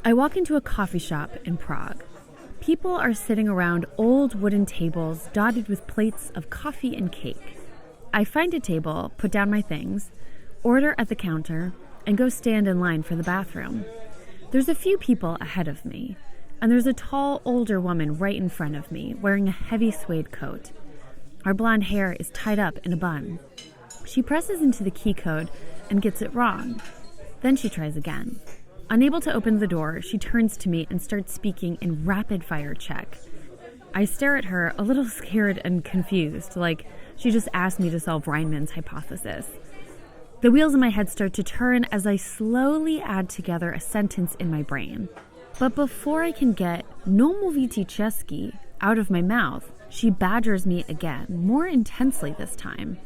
I walk into a coffee shop in Prague. People are sitting around old wooden tables dotted with plates of coffee and cake. I find a table, put down my things, order at the counter, and go stand in line for the bathroom. There's a few people ahead of me, and there's a tall, older woman right in front of me wearing a heavy suede coat. Her blonde hair is tied up in a bun. She presses into the key code and gets it wrong. Then she tries again. Unable to open the door, she turns to me and starts speaking in rapid-fire Czech. I stare at her, a little scared and confused, like she just asked me to solve Reinmann's hypothesis. The wheels in my head start to turn as I slowly add together a sentence in my brain. But before I can get "no mluvite česky" out of my mouth, she badgers me again, more intensely this time.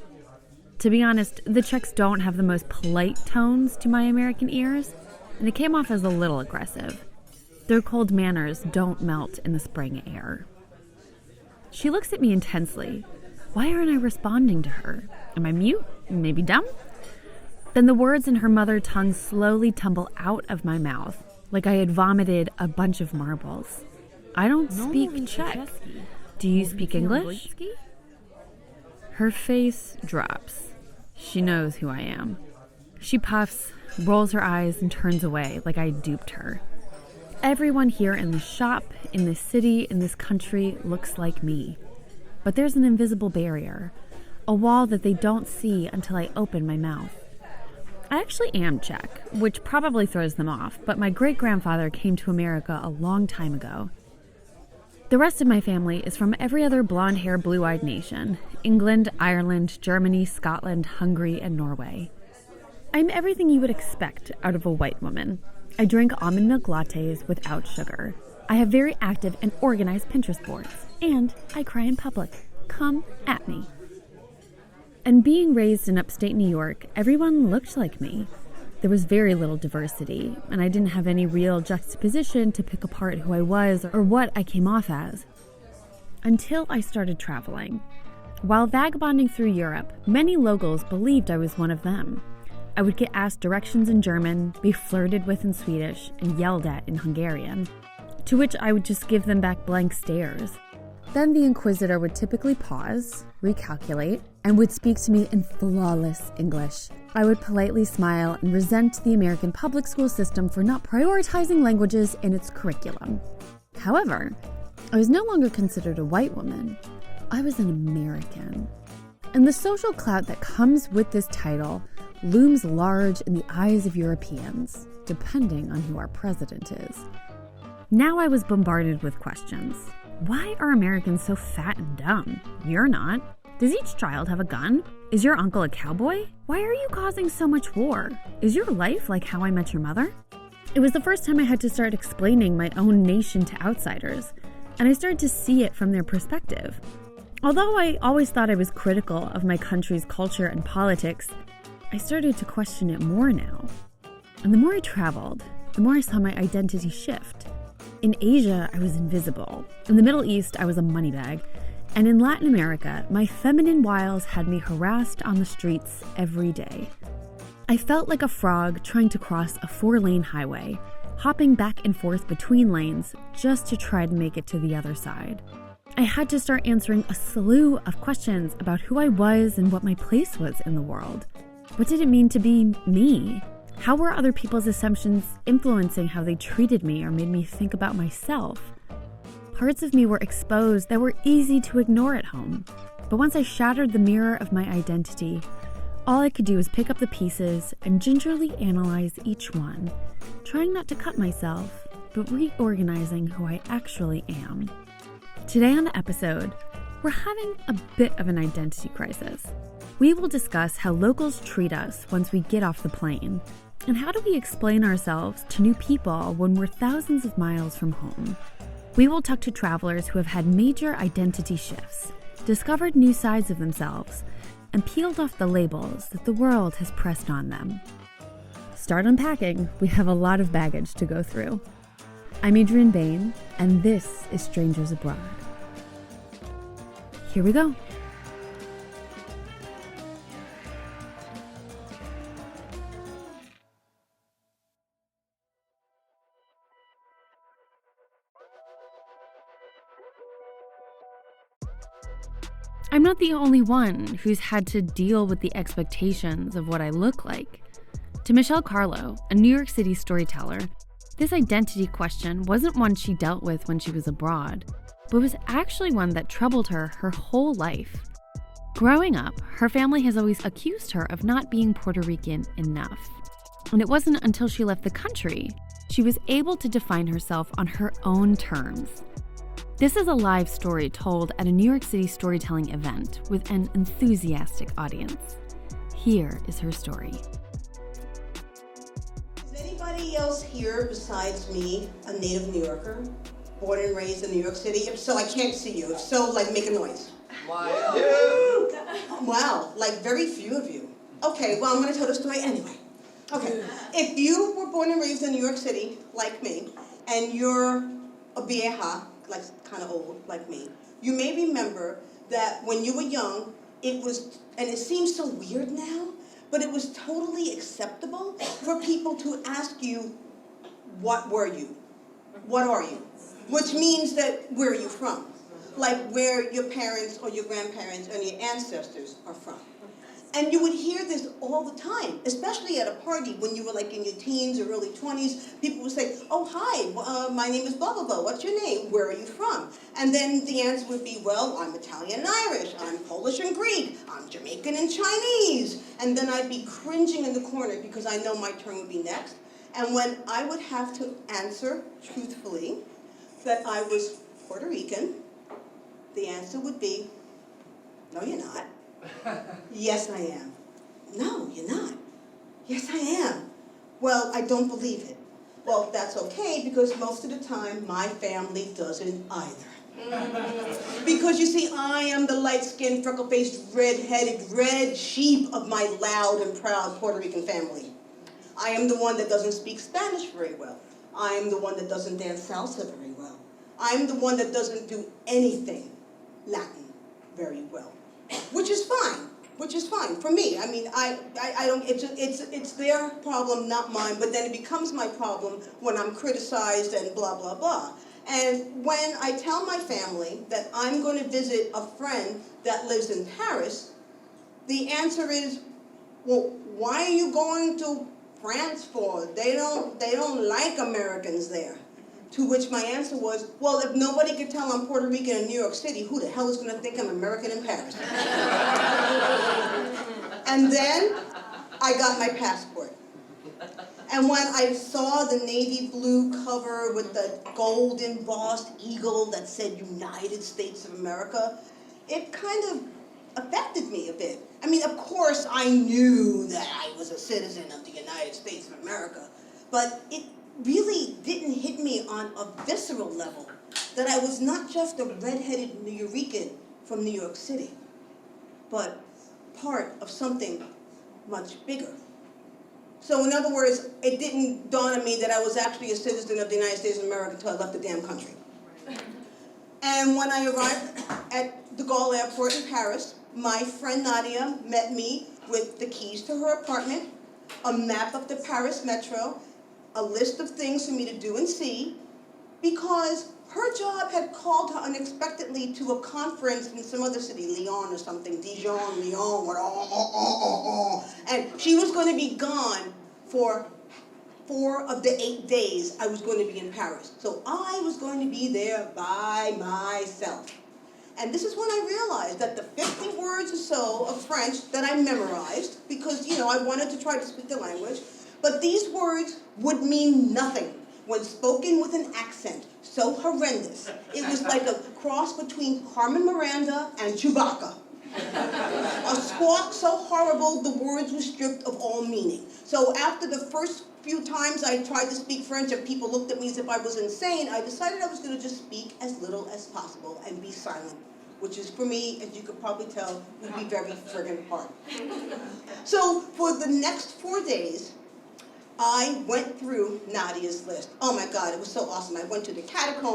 To be honest, the Czechs don't have the most polite tones to my American ears, and it came off as a little aggressive. Their cold manners don't melt in the spring air. She looks at me intensely. Why aren't I responding to her? Am I mute? Maybe dumb? Then the words in her mother tongue slowly tumble out of my mouth, like I had vomited a bunch of marbles. I don't speak Czech. Do you speak English? Her face drops. She knows who I am. She puffs, rolls her eyes, and turns away like I duped her. Everyone here in this shop, in this city, in this country looks like me. But there's an invisible barrier, a wall that they don't see until I open my mouth. I actually am Czech, which probably throws them off, but my great-grandfather came to America a long time ago. The rest of my family is from every other blonde-haired, blue-eyed nation: England, Ireland, Germany, Scotland, Hungary, and Norway. I'm everything you would expect out of a white woman. I drink almond milk lattes without sugar. I have very active and organized Pinterest boards. And I cry in public. Come at me. And being raised in upstate New York, everyone looked like me. There was very little diversity, and I didn't have any real juxtaposition to pick apart who I was or what I came off as. Until I started traveling. While vagabonding through Europe, many locals believed I was one of them. I would get asked directions in German, be flirted with in Swedish, and yelled at in Hungarian, to which I would just give them back blank stares. Then the inquisitor would typically pause, recalculate, and would speak to me in flawless English. I would politely smile and resent the American public school system for not prioritizing languages in its curriculum. However, I was no longer considered a white woman. I was an American. And the social clout that comes with this title looms large in the eyes of Europeans, depending on who our president is. Now I was bombarded with questions. Why are Americans so fat and dumb? You're not. Does each child have a gun? Is your uncle a cowboy? Why are you causing so much war? Is your life like How I Met Your Mother? It was the first time I had to start explaining my own nation to outsiders, and I started to see it from their perspective. Although I always thought I was critical of my country's culture and politics, I started to question it more now. And the more I traveled, the more I saw my identity shift. In Asia, I was invisible. In the Middle East, I was a money bag. And in Latin America, my feminine wiles had me harassed on the streets every day. I felt like a frog trying to cross a 4-lane highway, hopping back and forth between lanes just to try to make it to the other side. I had to start answering a slew of questions about who I was and what my place was in the world. What did it mean to be me? How were other people's assumptions influencing how they treated me or made me think about myself? Parts of me were exposed that were easy to ignore at home. But once I shattered the mirror of my identity, all I could do was pick up the pieces and gingerly analyze each one, trying not to cut myself, but reorganizing who I actually am. Today on the episode, we're having a bit of an identity crisis. We will discuss how locals treat us once we get off the plane, and how do we explain ourselves to new people when we're thousands of miles from home. We will talk to travelers who have had major identity shifts, discovered new sides of themselves, and peeled off the labels that the world has pressed on them. Start unpacking. We have a lot of baggage to go through. I'm Adrienne Bain, and this is Strangers Abroad. Here we go. I'm not the only one who's had to deal with the expectations of what I look like. To Michelle Carlo, a New York City storyteller, this identity question wasn't one she dealt with when she was abroad, but was actually one that troubled her whole life. Growing up, her family has always accused her of not being Puerto Rican enough. And it wasn't until she left the country she was able to define herself on her own terms. This is a live story told at a New York City storytelling event with an enthusiastic audience. Here is her story. Is anybody else here besides me a native New Yorker? Born and raised in New York City? If so, I can't see you. If so, make a noise. Wow. Yeah. Wow, very few of you. Okay, well, I'm going to tell the story anyway. Okay, if you were born and raised in New York City, like me, and you're a vieja, kind of old, like me, you may remember that when you were young, it was, and it seems so weird now, but it was totally acceptable for people to ask you, what were you? What are you? Which means that, where are you from? Like where your parents or your grandparents and your ancestors are from. And you would hear this all the time, especially at a party when you were in your teens or early 20s. People would say, oh, hi, my name is blah, blah, blah. What's your name? Where are you from? And then the answer would be, well, I'm Italian and Irish. I'm Polish and Greek. I'm Jamaican and Chinese. And then I'd be cringing in the corner because I know my turn would be next. And when I would have to answer truthfully that I was Puerto Rican, the answer would be, no, you're not. Yes, I am. No, you're not. Yes, I am. Well, I don't believe it. Well, that's okay, because most of the time, my family doesn't either. Because, you see, I am the light-skinned, freckle-faced, red-headed, red sheep of my loud and proud Puerto Rican family. I am the one that doesn't speak Spanish very well. I am the one that doesn't dance salsa very well. I'm the one that doesn't do anything Latin very well. Which is fine for me. I mean, I don't, it's their problem, not mine, but then it becomes my problem when I'm criticized and blah, blah, blah. And when I tell my family that I'm going to visit a friend that lives in Paris, the answer is, well, why are you going to France for? They don't like Americans there. To which my answer was, well, if nobody could tell I'm Puerto Rican in New York City, who the hell is going to think I'm American in Paris? And then I got my passport. And when I saw the navy blue cover with the gold embossed eagle that said United States of America, it kind of affected me a bit. I mean, of course, I knew that I was a citizen of the United States of America, but it really didn't hit me on a visceral level that I was not just a red-headed Nuyorican from New York City, but part of something much bigger. So in other words, it didn't dawn on me that I was actually a citizen of the United States of America until I left the damn country. And when I arrived at de Gaulle Airport in Paris, my friend Nadia met me with the keys to her apartment, a map of the Paris metro, a list of things for me to do and see, because her job had called her unexpectedly to a conference in some other city, Lyon or something, Dijon, Lyon, and she was going to be gone for 4 of the 8 days I was going to be in Paris. So I was going to be there by myself. And this is when I realized that the 50 words or so of French that I memorized, because, I wanted to try to speak the language, but these words would mean nothing when spoken with an accent so horrendous. It was like a cross between Carmen Miranda and Chewbacca. A squawk so horrible the words were stripped of all meaning. So after the first few times I tried to speak French and people looked at me as if I was insane, I decided I was going to just speak as little as possible and be silent, which is, for me, as you could probably tell, would be very friggin' hard. So for the next 4 days, I went through Nadia's list. Oh my God, it was so awesome. I went to the catacombs.